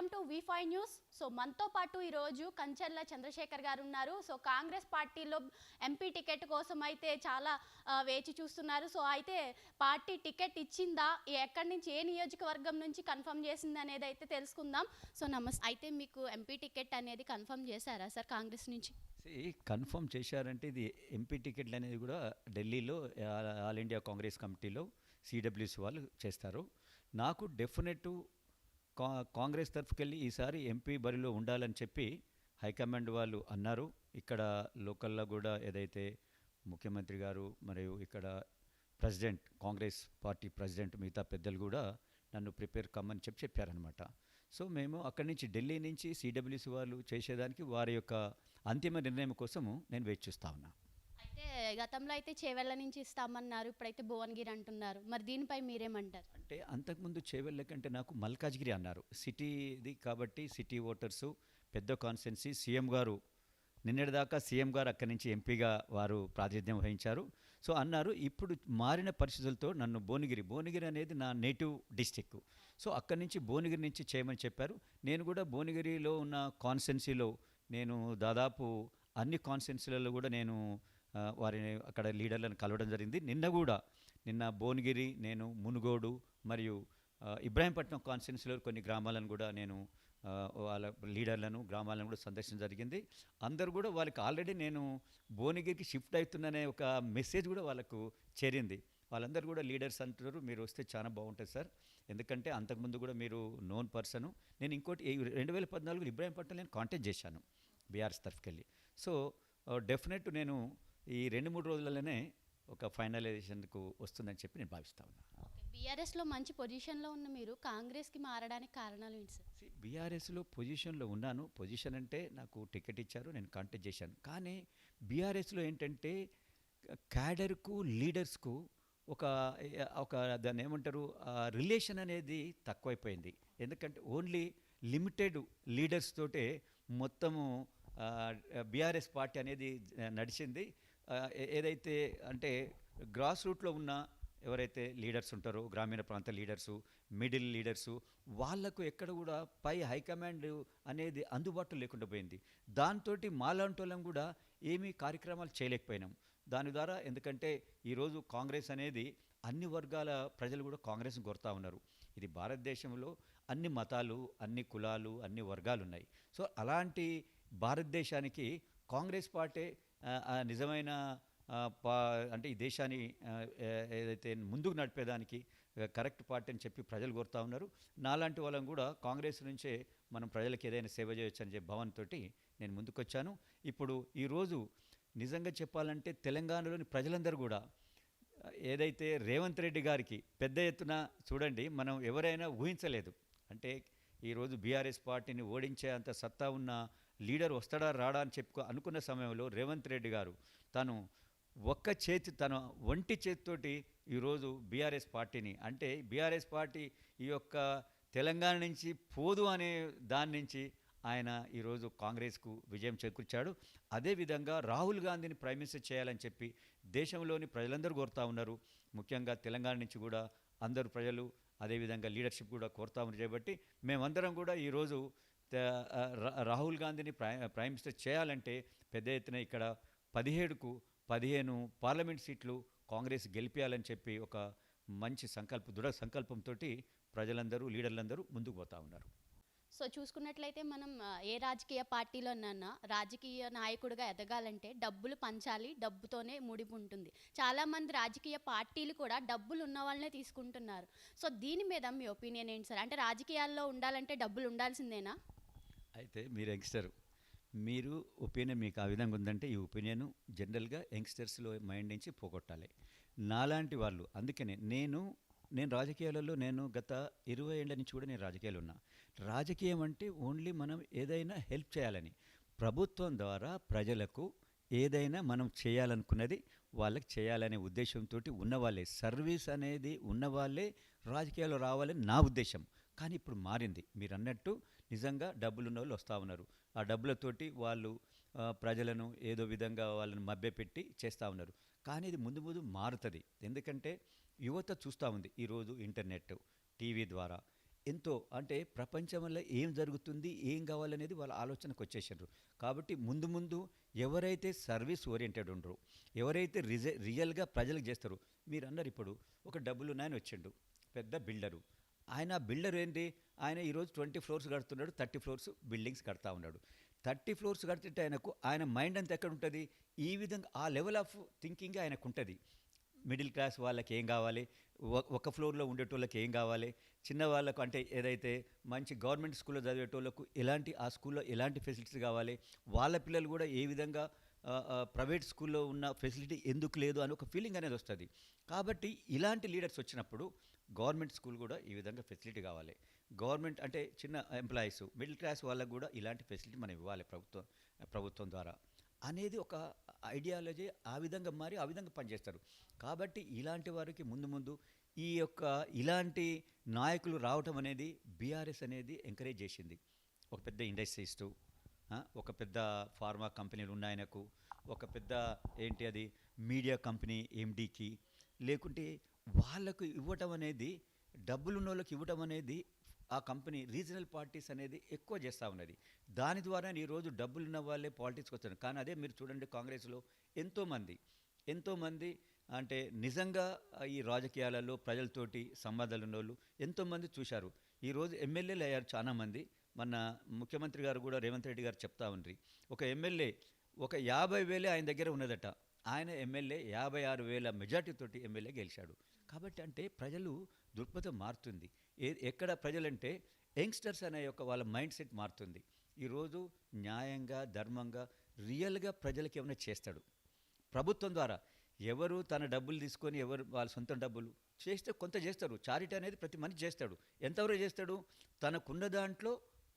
Welcome to వి5 news. So మనతో పాటు ఈరోజు కంచర్ల చంద్రశేఖర్ గారు ఉన్నారు. సో కాంగ్రెస్ పార్టీలో ఎంపీ టికెట్ కోసం అయితే చాలా వేచి చూస్తున్నారు. సో అయితే పార్టీ టికెట్ ఇచ్చిందా, ఎక్కడి నుంచి ఏ నియోజకవర్గం నుంచి కన్ఫర్మ్ చేసింది అనేది అయితే తెలుసుకుందాం. సో నమస్తే. అయితే మీకు ఎంపీ టికెట్ అనేది కన్ఫర్మ్ చేశారా సార్ కాంగ్రెస్ నుంచి? కన్ఫర్మ్ చేశారంటే ఇది ఎంపీ టికెట్లు అనేది కూడా ఢిల్లీలో ఆల్ ఇండియా కాంగ్రెస్ కమిటీలో సిడబ్ల్యూసి వాళ్ళు చేస్తారు. నాకు డెఫినెట్ కాంగ్రెస్ తరఫుకెళ్ళి ఈసారి ఎంపీ బరిలో ఉండాలని చెప్పి హైకమాండ్ వాళ్ళు అన్నారు. ఇక్కడ లోకల్లో కూడా ఏదైతే ముఖ్యమంత్రి గారు మరియు ఇక్కడ ప్రెసిడెంట్, కాంగ్రెస్ పార్టీ ప్రెసిడెంట్, మిగతా పెద్దలు కూడా నన్ను ప్రిపేర్ కమ్మని చెప్పారనమాట. సో మేము అక్కడి నుంచి ఢిల్లీ నుంచి సిడబ్ల్యూసి వాళ్ళు చేసేదానికి వారి యొక్క అంతిమ నిర్ణయం కోసము నేను వేచి చూస్తా ఉన్నా. అయితే గతంలో అయితే చేవెళ్ళ నుంచి ఇస్తామన్నారు, ఇప్పుడైతే భువనగిరి అంటున్నారు. మరి దీనిపై మీరేమంటారు? అంటే అంతకుముందు చేవెళ్ళ కంటే నాకు మల్కాజ్గిరి అన్నారు. సిటీది కాబట్టి సిటీ ఓటర్సు పెద్ద కాన్స్టిట్యున్సీ. సీఎం గారు నిన్నటిదాకా సీఎం గారు అక్కడి నుంచి ఎంపీగా వారు ప్రాతినిధ్యం వహించారు. సో అన్నారు. ఇప్పుడు మారిన పరిస్థితులతో నన్ను భువనగిరి అనేది నా నేటివ్ డిస్టిక్. సో అక్కడి నుంచి భువనగిరి నుంచి చేయమని చెప్పారు. నేను కూడా భువనగిరిలో ఉన్న కాన్స్టిట్యున్సీలో నేను దాదాపు అన్ని కాన్స్టిట్యున్సీలలో కూడా నేను వారిని అక్కడ లీడర్లను కలవడం జరిగింది. నిన్న భువనగిరి, నేను మునుగోడు మరియు ఇబ్రాహీంపట్నం కాన్స్టిట్యున్సీలో కొన్ని గ్రామాలను కూడా నేను వాళ్ళ లీడర్లను, గ్రామాలను కూడా సందర్శించడం జరిగింది. అందరూ కూడా వాళ్ళకి ఆల్రెడీ నేను భువనగిరికి షిఫ్ట్ అవుతున్ననే ఒక మెసేజ్ కూడా వాళ్ళకు చేరింది. వాళ్ళందరూ కూడా లీడర్స్ అంటున్నారు, మీరు వస్తే చాలా బాగుంటుంది సార్, ఎందుకంటే అంతకుముందు కూడా మీరు నోన్ పర్సను. నేను ఇంకోటి 2014 ఇబ్రాహీంపట్నం నేను కాంటాక్ట్ చేశాను బీఆర్ఎస్ తరఫుకెళ్ళి. సో డెఫినెట్ నేను ఈ 2-3 రోజులలోనే ఒక ఫైనలైజేషన్కు వస్తుందని చెప్పి నేను భావిస్తా ఉన్నాను. బీఆర్ఎస్లో మంచి పొజిషన్లో ఉన్న మీరు కాంగ్రెస్కి మారడానికి కారణాలు ఏంటి సార్? బీఆర్ఎస్లో పొజిషన్లో ఉన్నాను. పొజిషన్ అంటే నాకు టికెట్ ఇచ్చారు, నేను కాంటాక్ట్ చేశాను. కానీ బీఆర్ఎస్లో ఏంటంటే క్యాడర్కు, లీడర్స్కు ఒక దాన్ని ఏమంటారు, రిలేషన్ అనేది తక్కువైపోయింది. ఎందుకంటే ఓన్లీ లిమిటెడ్ లీడర్స్ తోటే మొత్తము బీఆర్ఎస్ పార్టీ అనేది నడిచింది. ఏదైతే అంటే గ్రాస్ రూట్లో ఉన్న ఎవరైతే లీడర్స్ ఉంటారో, గ్రామీణ ప్రాంత లీడర్సు, మిడిల్ లీడర్సు, వాళ్లకు ఎక్కడ కూడా పై హైకమాండ్ అనేది అందుబాటులో లేకుండా పోయింది. దాంతో మాలాంటి వాళ్ళం కూడా ఏమీ కార్యక్రమాలు చేయలేకపోయినాం. దాని ద్వారా ఎందుకంటే ఈరోజు కాంగ్రెస్ అనేది అన్ని వర్గాల ప్రజలు కూడా కాంగ్రెస్ని కోరుతూ ఉన్నారు. ఇది భారతదేశంలో అన్ని మతాలు, అన్ని కులాలు, అన్ని వర్గాలు ఉన్నాయి. సో అలాంటి భారతదేశానికి కాంగ్రెస్ పార్టీ నిజమైన అంటే ఈ దేశాన్ని ఏదైతే ముందుకు నడిపేదానికి కరెక్ట్ పార్టీ అని చెప్పి ప్రజలు కోరుతూ ఉన్నారు. నాలాంటి వాళ్ళం కూడా కాంగ్రెస్ నుంచే మనం ప్రజలకు ఏదైనా సేవ చేయొచ్చు అని చెప్పి భావనతో నేను ముందుకొచ్చాను. ఇప్పుడు ఈరోజు నిజంగా చెప్పాలంటే తెలంగాణలోని ప్రజలందరూ కూడా ఏదైతే రేవంత్ రెడ్డి గారికి పెద్ద ఎత్తున చూడండి, మనం ఎవరైనా ఊహించలేదు. అంటే ఈరోజు బీఆర్ఎస్ పార్టీని ఓడించే అంత సత్తా ఉన్న లీడర్ వస్తాడా రాడా అని అనుకున్న సమయంలో రేవంత్ రెడ్డి గారు తను తన ఒంటి చేతితోటి ఈరోజు బీఆర్ఎస్ పార్టీని, అంటే బీఆర్ఎస్ పార్టీ ఈ యొక్క తెలంగాణ నుంచి పోదు అనే దాని నుంచి ఆయన ఈరోజు కాంగ్రెస్కు విజయం చేకూర్చాడు. అదేవిధంగా రాహుల్ గాంధీని ప్రైమ్ మినిస్టర్ చేయాలని చెప్పి దేశంలోని ప్రజలందరూ కోరుతూ ఉన్నారు. ముఖ్యంగా తెలంగాణ నుంచి కూడా అందరూ ప్రజలు అదేవిధంగా లీడర్షిప్ కూడా కోరుతా ఉన్నారు. కాబట్టి మేమందరం కూడా ఈరోజు రాహుల్ గాంధీని ప్రైమ్ మినిస్టర్ చేయాలంటే పెద్ద ఎత్తున ఇక్కడ 17కు 15 పార్లమెంట్ సీట్లు కాంగ్రెస్ గెలిపించాలని చెప్పి ఒక మంచి దృఢ సంకల్పంతో ప్రజలందరూ, లీడర్లందరూ ముందుకు పోతూ ఉన్నారు. సో చూసుకున్నట్లయితే మనం ఏ రాజకీయ పార్టీలోనన్నా రాజకీయ నాయకుడిగా ఎదగాలంటే డబ్బులు పంచాలి, డబ్బుతోనే ముడిపు ఉంటుంది. చాలామంది రాజకీయ పార్టీలు కూడా డబ్బులు ఉన్న వాళ్ళనే తీసుకుంటున్నారు. సో దీని మీద మీ ఒపీనియన్ ఏంటి సార్? అంటే రాజకీయాల్లో ఉండాలంటే డబ్బులు ఉండాల్సిందేనా? అయితే మీరు యంగ్స్టర్, మీరు ఒపీనియన్ మీకు ఆ విధంగా ఉందంటే ఈ ఒపీనియన్ జనరల్గా యంగ్స్టర్స్లో మైండ్ నుంచి పోగొట్టాలి. నాలాంటి వాళ్ళు, అందుకనే నేను రాజకీయాలలో నేను గత 20 ఏళ్ల నుంచి కూడా నేను రాజకీయాలు ఉన్నా. రాజకీయం అంటే ఓన్లీ మనం ఏదైనా హెల్ప్ చేయాలని, ప్రభుత్వం ద్వారా ప్రజలకు ఏదైనా మనం చేయాలనుకున్నది వాళ్ళకి చేయాలనే ఉద్దేశంతో ఉన్నవాళ్ళే, సర్వీస్ అనేది ఉన్నవాళ్ళే రాజకీయాల్లో రావాలని నా ఉద్దేశం. కానీ ఇప్పుడు మారింది. మీరు అన్నట్టు నిజంగా డబ్బులున్న వాళ్ళు వస్తూ ఉన్నారు. ఆ డబ్బులతోటి వాళ్ళు ప్రజలను ఏదో విధంగా వాళ్ళని మభ్యపెట్టి చేస్తూ ఉన్నారు. కానీ ఇది ముందు మారుతుంది. ఎందుకంటే యువత చూస్తూ ఉంది. ఈరోజు ఇంటర్నెట్, టీవీ ద్వారా ఎంతో అంటే ప్రపంచంలో ఏం జరుగుతుంది, ఏం కావాలనేది వాళ్ళ ఆలోచనకు వచ్చేసారు. కాబట్టి ముందు ముందు ఎవరైతే సర్వీస్ ఓరియంటెడ్ ఉండరో, ఎవరైతే రియల్గా ప్రజలకు చేస్తారో, మీరు అన్నారు ఇప్పుడు ఒక డబ్బులు ఉన్నాయని వచ్చిండు పెద్ద బిల్డరు. ఆయన బిల్డర్ ఏంటి, ఆయన ఈరోజు 20 ఫ్లోర్స్ కడుతున్నాడు, 30 ఫ్లోర్స్ బిల్డింగ్స్ కడతా ఉన్నాడు. 30 ఫ్లోర్స్ కడుతుంటే ఆయన మైండ్ అంతా ఎక్కడ ఉంటుంది, ఈ విధంగా ఆ లెవెల్ ఆఫ్ థింకింగ్ ఆయనకు ఉంటుంది. మిడిల్ క్లాస్ వాళ్ళకి ఏం కావాలి, ఒక ఫ్లోర్లో ఉండేటోళ్ళకి ఏం కావాలి, చిన్న వాళ్ళకు అంటే ఏదైతే మంచి గవర్నమెంట్ స్కూల్లో చదివేటోళ్ళకు ఎలాంటి ఆ స్కూల్లో ఎలాంటి ఫెసిలిటీస్ కావాలి, వాళ్ళ పిల్లలు కూడా ఏ విధంగా ప్రైవేట్ స్కూల్లో ఉన్న ఫెసిలిటీ ఎందుకు లేదు అని ఒక ఫీలింగ్ అనేది వస్తుంది. కాబట్టి ఇలాంటి లీడర్స్ వచ్చినప్పుడు గవర్నమెంట్ స్కూల్ కూడా ఈ విధంగా ఫెసిలిటీ కావాలి. గవర్నమెంట్ అంటే చిన్న ఎంప్లాయీస్ మిడిల్ క్లాస్ వాళ్ళకు కూడా ఇలాంటి ఫెసిలిటీ మనం ఇవ్వాలి ప్రభుత్వం ద్వారా అనేది ఒక ఐడియాలజీ ఆ విధంగా మారి ఆ విధంగా పనిచేస్తారు. కాబట్టి ఇలాంటి వారికి ముందు ముందు ఈ యొక్క ఇలాంటి నాయకులు రావటం అనేది బీఆర్ఎస్ అనేది ఎంకరేజ్ చేసింది. ఒక పెద్ద ఇండస్ట్రీస్టు, ఒక పెద్ద ఫార్మా కంపెనీలు ఉన్నాయనకు, ఒక పెద్ద ఏంటి అది మీడియా కంపెనీ ఎండీకి, లేకుంటే వాళ్ళకు ఇవ్వటం అనేది, డబ్బులున్న వాళ్ళకి ఇవ్వటం అనేది ఆ కంపెనీ రీజనల్ పార్టీస్ అనేది ఎక్కువ చేస్తూ ఉన్నది. దాని ద్వారా ఈరోజు డబ్బులున్న వాళ్ళే పాలిటిక్స్కి వస్తారు. కానీ అదే మీరు చూడండి కాంగ్రెస్లో ఎంతోమంది అంటే నిజంగా ఈ రాజకీయాలలో ప్రజలతోటి సంబంధాలు ఉన్న వాళ్ళు ఎంతోమంది చూశారు. ఈరోజు ఎమ్మెల్యేలు అయ్యారు చాలామంది. మన ముఖ్యమంత్రి గారు కూడా రేవంత్ రెడ్డి గారు చెప్తా ఉండ్రి, ఒక ఎమ్మెల్యే ఒక 50,000 ఆయన దగ్గర ఉన్నదట, ఆయన ఎమ్మెల్యే 56,000 మెజార్టీతోటి ఎమ్మెల్యే గెలిచాడు. కాబట్టి అంటే ప్రజలు దృక్పథం మారుతుంది. ఎక్కడ ప్రజలంటే యంగ్స్టర్స్ అనే యొక్క వాళ్ళ మైండ్ సెట్ మారుతుంది. ఈరోజు న్యాయంగా ధర్మంగా రియల్గా ప్రజలకి ఏమైనా చేస్తాడు ప్రభుత్వం ద్వారా. ఎవరు తన డబ్బులు తీసుకొని ఎవరు వాళ్ళ సొంత డబ్బులు చేస్తే కొంత చేస్తారు. చారిటీ అనేది ప్రతి మనిషి చేస్తాడు. ఎంతవరకు చేస్తాడు, తనకున్న దాంట్లో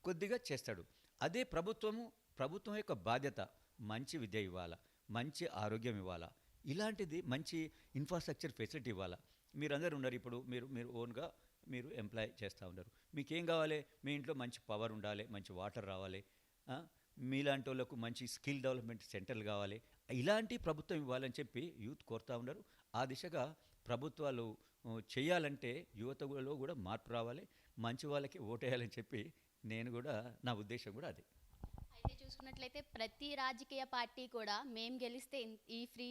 కొద్దిగా చేస్తాడు. అదే ప్రభుత్వం యొక్క బాధ్యత మంచి విద్య ఇవ్వాలా, మంచి ఆరోగ్యం ఇవ్వాలా, ఇలాంటిది మంచి ఇన్ఫ్రాస్ట్రక్చర్ ఫెసిలిటీ ఇవ్వాలా. మీరందరూ ఉన్నారు ఇప్పుడు, మీరు ఓన్గా మీరు ఎంప్లాయ్ చేస్తూ ఉన్నారు. మీకేం కావాలి, మీ ఇంట్లో మంచి పవర్ ఉండాలి, మంచి వాటర్ రావాలి, మీలాంటి వాళ్ళకు మంచి స్కిల్ డెవలప్మెంట్ సెంటర్లు కావాలి. ఇలాంటి ప్రభుత్వం ఇవ్వాలని చెప్పి యూత్ కోరుతూ ఉన్నారు. ఆ దిశగా ప్రభుత్వాలు చేయాలంటే యువతలో కూడా మార్పు రావాలి, మంచి వాళ్ళకి ఓటేయాలని చెప్పి నేను కూడా, నా ఉద్దేశం కూడా అదే. అయితే చూసుకున్నట్లయితే ప్రతి రాజకీయ పార్టీ కూడా మేము గెలిస్తే ఈ ఫ్రీ,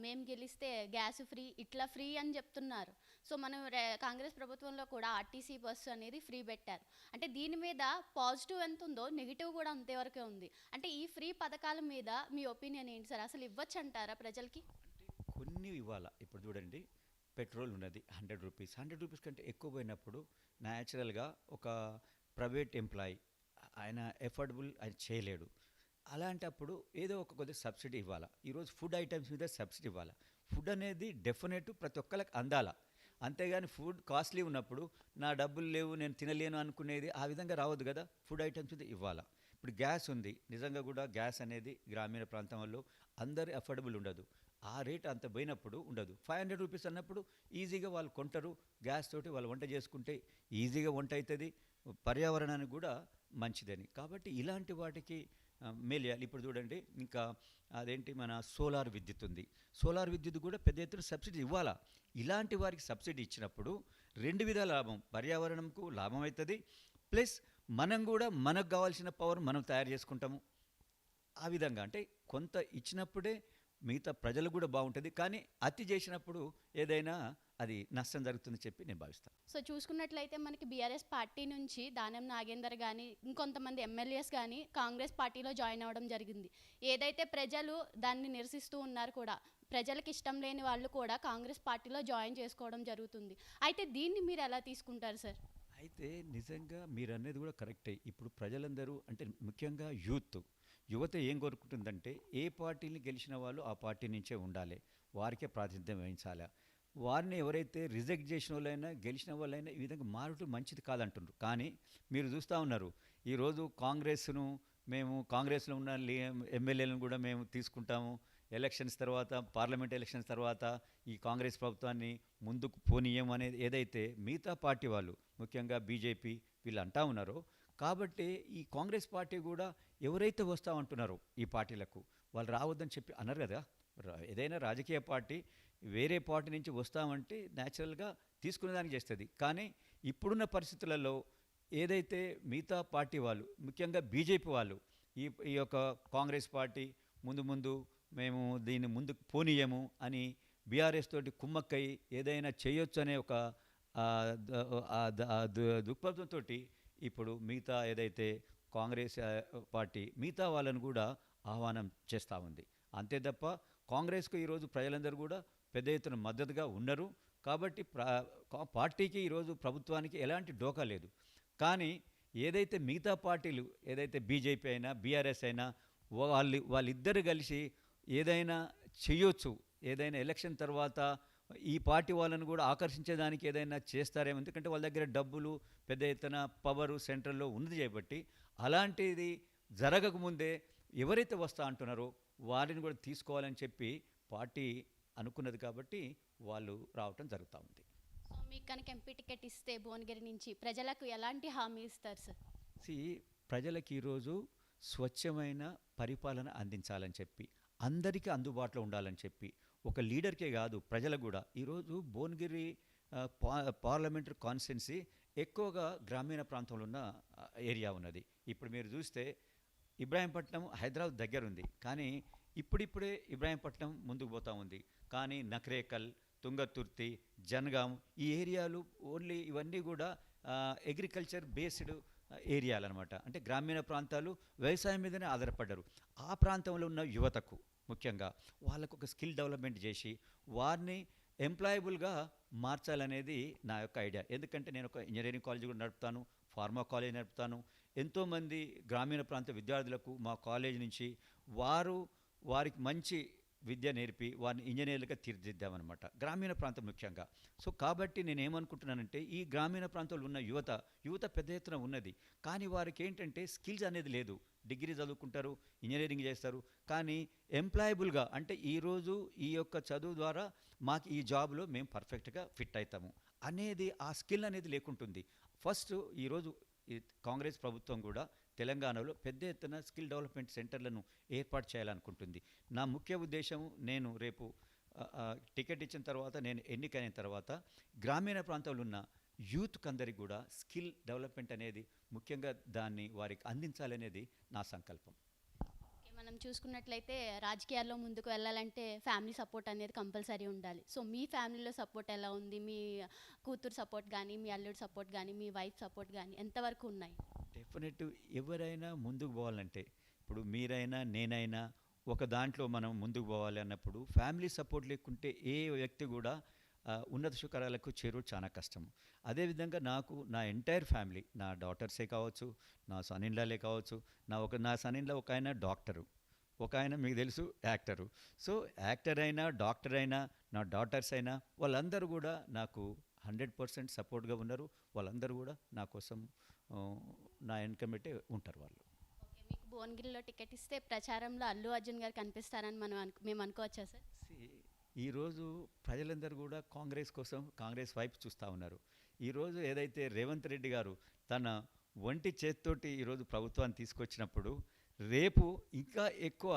మేము గెలిస్తే గ్యాస్ ఫ్రీ, ఇట్లా ఫ్రీ అని చెప్తున్నారు. సో మనం కాంగ్రెస్ ప్రభుత్వంలో కూడా ఆర్టీసీ బస్సు అనేది ఫ్రీ పెట్టారు. అంటే దీని మీద పాజిటివ్ ఎంత ఉందో నెగిటివ్ కూడా అంతేవరకే ఉంది. అంటే ఈ ఫ్రీ పథకాల మీద మీ ఒపీనియన్ ఏంటి సార్? అసలు ఇవ్వచ్చు అంటారా ప్రజలకి? కొన్ని ఇవ్వాలా. ఇప్పుడు చూడండి, పెట్రోల్ ఉన్నది 100 రూపీస్, 100 రూపీస్ కంటే ఎక్కువ పోయినప్పుడు న్యాచురల్గా ఒక ప్రైవేట్ ఎంప్లాయీ ఆయన ఎఫోర్డబుల్ ఆయన చేయలేడు. అలాంటప్పుడు ఏదో ఒక కొద్దిగా సబ్సిడీ ఇవ్వాలా. ఈరోజు ఫుడ్ ఐటమ్స్ మీద సబ్సిడీ ఇవ్వాలా. ఫుడ్ అనేది డెఫినెట్ ప్రతి ఒక్కరికి అందాలా. అంతేగాని ఫుడ్ కాస్ట్లీ ఉన్నప్పుడు నా డబ్బులు లేవు నేను తినలేను అనుకునేది ఆ విధంగా రావద్దు కదా. ఫుడ్ ఐటమ్స్ మీద ఇవ్వాలా. ఇప్పుడు గ్యాస్ ఉంది, నిజంగా కూడా గ్యాస్ అనేది గ్రామీణ ప్రాంతంలో అందరు అఫోర్డబుల్ ఉండదు. ఆ రేట్ అంత పోయినప్పుడు ఉండదు. 500 రూపీస్ అన్నప్పుడు ఈజీగా వాళ్ళు కొంటారు. గ్యాస్ తోటి వాళ్ళు వంట చేసుకుంటే ఈజీగా వంట అవుతుంది, పర్యావరణానికి కూడా మంచిదని. కాబట్టి ఇలాంటి వాటికి మేలు చేయాలి. ఇప్పుడు చూడండి, ఇంకా అదేంటి మన సోలార్ విద్యుత్ ఉంది. సోలార్ విద్యుత్ కూడా పెద్ద ఎత్తున సబ్సిడీ ఇవ్వాలా. ఇలాంటి వారికి సబ్సిడీ ఇచ్చినప్పుడు 2 విధాల లాభం, పర్యావరణంకు లాభం అవుతుంది, ప్లస్ మనం కూడా మనకు కావాల్సిన పవర్ మనం తయారు చేసుకుంటాము. ఆ విధంగా అంటే కొంత ఇచ్చినప్పుడే మిగతా ప్రజలు కూడా బాగుంటుంది. కానీ అతి చేసినప్పుడు ఏదైనా అది నష్టం జరుగుతుందని చెప్పి నేను భావిస్తాను. సో చూసుకున్నట్లయితే మనకి బీఆర్ఎస్ పార్టీ నుంచి దానం నాగేందర్ కానీ ఇంకొంతమంది ఎమ్మెల్యేస్ కానీ కాంగ్రెస్ పార్టీలో జాయిన్ అవ్వడం జరిగింది. ఏదైతే ప్రజలు దాన్ని నిరసిస్తూ ఉన్నారు కూడా, ప్రజలకు ఇష్టం లేని వాళ్ళు కూడా కాంగ్రెస్ పార్టీలో జాయిన్ చేసుకోవడం జరుగుతుంది. అయితే దీన్ని మీరు ఎలా తీసుకుంటారు సార్? అయితే నిజంగా మీరు అనేది కూడా కరెక్టే. ఇప్పుడు ప్రజలందరూ అంటే ముఖ్యంగా యువత ఏం కోరుకుంటుందంటే ఏ పార్టీని గెలిచిన వాళ్ళు ఆ పార్టీ నుంచే ఉండాలి, వారికే ప్రాతినిధ్యం వహించాలి. వారిని ఎవరైతే రిజెక్ట్ చేసిన వాళ్ళైనా గెలిచిన వాళ్ళైనా ఈ విధంగా మారటం మంచిది కాదంటున్నారు. కానీ మీరు చూస్తూ ఉన్నారు, ఈరోజు మేము కాంగ్రెస్లో ఉన్న ఎమ్మెల్యేలను కూడా మేము తీసుకుంటాము, ఎలక్షన్స్ తర్వాత పార్లమెంట్ ఎలక్షన్స్ తర్వాత ఈ కాంగ్రెస్ ప్రభుత్వాన్ని ముందుకు పోనీయం అనేది ఏదైతే మిగతా పార్టీ వాళ్ళు ముఖ్యంగా బీజేపీ వీళ్ళు అంటా ఉన్నారో, కాబట్టి ఈ కాంగ్రెస్ పార్టీ కూడా ఎవరైతే వస్తామంటున్నారో ఈ పార్టీలకు వాళ్ళు రావద్దని చెప్పి అన్నారు కదా. ఏదైనా రాజకీయ పార్టీ వేరే పార్టీ నుంచి వస్తామంటే న్యాచురల్గా తీసుకునే దానికి చేస్తుంది. కానీ ఇప్పుడున్న పరిస్థితులలో ఏదైతే మిగతా పార్టీ వాళ్ళు ముఖ్యంగా బీజేపీ వాళ్ళు ఈ ఈ యొక్క కాంగ్రెస్ పార్టీ ముందు ముందు మేము దీన్ని ముందుకు పోనీయము అని బీఆర్ఎస్ తోటి కుమ్మక్కై ఏదైనా చేయొచ్చు అనే ఒక దృక్పథంతో ఇప్పుడు మిగతా ఏదైతే కాంగ్రెస్ పార్టీ మిగతా వాళ్ళను కూడా ఆహ్వానం చేస్తూ ఉంది. అంతే తప్ప కాంగ్రెస్కు ఈరోజు ప్రజలందరూ కూడా పెద్ద ఎత్తున మద్దతుగా ఉన్నారు. కాబట్టి పార్టీకి ఈరోజు ప్రభుత్వానికి ఎలాంటి డోకా లేదు. కానీ ఏదైతే మిగతా పార్టీలు ఏదైతే బీజేపీ అయినా బీఆర్ఎస్ అయినా వాళ్ళిద్దరు కలిసి ఏదైనా చేయొచ్చు, ఏదైనా ఎలక్షన్ తర్వాత ఈ పార్టీ వాళ్ళను కూడా ఆకర్షించేదానికి ఏదైనా చేస్తారేమో. ఎందుకంటే వాళ్ళ దగ్గర డబ్బులు పెద్ద ఎత్తున పవరు సెంట్రల్లో ఉంది కాబట్టి అలాంటిది జరగకముందే ఎవరైతే వస్తా అంటున్నారో వారిని కూడా తీసుకోవాలని చెప్పి పార్టీ అనుకున్నది కాబట్టి వాళ్ళు రావటం జరుగుతూ ఉంది. సో మీకు కనుక ఎంపీ టికెట్ ఇస్తే భువనగిరి నుంచి ప్రజలకు ఎలాంటి హామీ ఇస్తారు సార్? ప్రజలకు ఈరోజు స్వచ్ఛమైన పరిపాలన అందించాలని చెప్పి అందరికీ అందుబాటులో ఉండాలని చెప్పి ఒక లీడర్కే కాదు ప్రజలకు కూడా ఈరోజు భువనగిరి పార్లమెంటరీ కాన్స్టిట్యున్సీ ఎక్కువగా గ్రామీణ ప్రాంతంలో ఉన్న ఏరియా ఉన్నది. ఇప్పుడు మీరు చూస్తే ఇబ్రాహీంపట్నం హైదరాబాద్ దగ్గర ఉంది, కానీ ఇప్పుడిప్పుడే ఇబ్రాహీంపట్నం ముందుకు పోతూ ఉంది. కానీ నకరేకల్, తుంగతుర్తి, జనగాం ఈ ఏరియాలు ఓన్లీ ఇవన్నీ కూడా అగ్రికల్చర్ బేస్డ్ ఏరియాలు అనమాట. అంటే గ్రామీణ ప్రాంతాలు వ్యవసాయం మీదనే ఆధారపడ్డారు. ఆ ప్రాంతంలో ఉన్న యువతకు ముఖ్యంగా వాళ్ళకు ఒక స్కిల్ డెవలప్మెంట్ చేసి వారిని ఎంప్లాయబుల్గా మార్చాలనేది నా యొక్క ఐడియా. ఎందుకంటే నేను ఒక ఇంజనీరింగ్ కాలేజ్ కూడా నడుపుతాను, ఫార్మా కాలేజ్ నడుపుతాను. ఎంతోమంది గ్రామీణ ప్రాంత విద్యార్థులకు మా కాలేజ్ నుంచి వారికి మంచి విద్య నేర్పి వారిని ఇంజనీర్లుగా తీర్చిదిద్దామన్నమాట, గ్రామీణ ప్రాంతం ముఖ్యంగా. సో కాబట్టి నేను ఏమనుకుంటున్నానంటే ఈ గ్రామీణ ప్రాంతంలో ఉన్న యువత పెద్ద ఎత్తున ఉన్నది, కానీ వారికి ఏంటంటే స్కిల్స్ అనేది లేదు. డిగ్రీ చదువుకుంటారు, ఇంజనీరింగ్ చేస్తారు, కానీ ఎంప్లాయబుల్గా అంటే ఈరోజు ఈ యొక్క చదువు ద్వారా మాకు ఈ జాబ్లో మేము పర్ఫెక్ట్గా ఫిట్ అవుతాము అనేది ఆ స్కిల్ అనేది లేకుంటుంది. ఫస్ట్ ఈరోజు ఈ కాంగ్రెస్ ప్రభుత్వం కూడా తెలంగాణలో పెద్ద ఎత్తున స్కిల్ డెవలప్మెంట్ సెంటర్లను ఏర్పాటు చేయాలనుకుంటుంది. నా ముఖ్య ఉద్దేశం నేను రేపు టికెట్ ఇచ్చిన తర్వాత నేను ఎన్నికైన తర్వాత గ్రామీణ ప్రాంతంలో ఉన్న యూత్కి అందరికీ కూడా స్కిల్ డెవలప్మెంట్ అనేది ముఖ్యంగా దాన్ని వారికి అందించాలనేది నా సంకల్పం. మనం చూసుకున్నట్లయితే రాజకీయాల్లో ముందుకు వెళ్ళాలంటే ఫ్యామిలీ సపోర్ట్ అనేది కంపల్సరీ ఉండాలి. సో మీ ఫ్యామిలీలో సపోర్ట్ ఎలా ఉంది? మీ కూతురు సపోర్ట్ కానీ, మీ అల్లుడు సపోర్ట్ కానీ, మీ వైఫ్ సపోర్ట్ కానీ ఎంతవరకు ఉన్నాయి? డెఫినెట్ ఎవరైనా ముందుకు పోవాలంటే ఇప్పుడు మీరైనా నేనైనా ఒక దాంట్లో మనం ముందుకు పోవాలి అన్నప్పుడు ఫ్యామిలీ సపోర్ట్ లేకుంటే ఏ వ్యక్తి కూడా ఉన్నత శిఖరాలకు చేరువ చాలా కష్టం. అదేవిధంగా నాకు నా ఎంటైర్ ఫ్యామిలీ, నా డాటర్సే కావచ్చు, నా సన్ ఇన్ లాలే కావచ్చు. నా సన్ ఇన్ లా ఒక ఆయన డాక్టరు, ఒక ఆయన మీకు తెలుసు యాక్టరు. సో యాక్టర్ అయినా డాక్టర్ అయినా నా డాటర్స్ అయినా వాళ్ళందరూ కూడా నాకు 100% సపోర్ట్గా ఉన్నారు. వాళ్ళందరూ కూడా నా కోసం నా వెనకబెట్టే ఉంటారు వాళ్ళు. ఓకే, మీకు భువనగిరిలో టికెట్ ఇస్తే ప్రచారంలో అల్లు అర్జున్ గారు కనిపిస్తారని మేము అనుకోవచ్చా సార్? ఈరోజు ప్రజలందరూ కూడా కాంగ్రెస్ కోసం కాంగ్రెస్ వైపు చూస్తూ ఉన్నారు. ఈరోజు ఏదైతే రేవంత్ రెడ్డి గారు తన ఒంటి చేతితోటి ఈరోజు ప్రభుత్వాన్ని తీసుకొచ్చినప్పుడు రేపు ఇంకా ఎక్కువ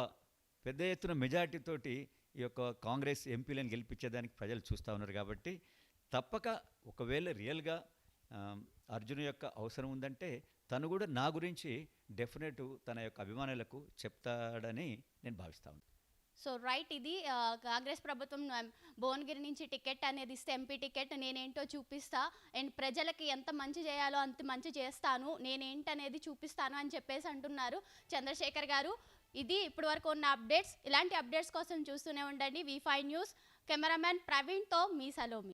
పెద్ద ఎత్తున మెజార్టీతోటి ఈ యొక్క కాంగ్రెస్ ఎంపీలను గెలిపించేదానికి ప్రజలు చూస్తూ ఉన్నారు. కాబట్టి తప్పక ఒకవేళ రియల్గా అర్జున్ యొక్క అవసరం ఉందంటే తను కూడా నా గురించి డెఫినెట్ తన యొక్క అభిమానులకు చెప్తాడని నేను భావిస్తాను. సో రైట్, ఇది కాంగ్రెస్ ప్రభుత్వం భువనగిరి నుంచి టికెట్ అనేది ఇస్తే ఎంపీ టికెట్ నేనేంటో చూపిస్తా అండ్ ప్రజలకి ఎంత మంచి చేయాలో అంత మంచి చేస్తాను, నేనేంటనేది చూపిస్తాను అని చెప్పేసి అంటున్నారు చంద్రశేఖర్ గారు. ఇది ఇప్పటి వరకు ఉన్న అప్డేట్స్. ఇలాంటి అప్డేట్స్ కోసం చూస్తూనే ఉండండి V5 న్యూస్. కెమెరామ్యాన్ ప్రవీణ్తో మీ సలోమి.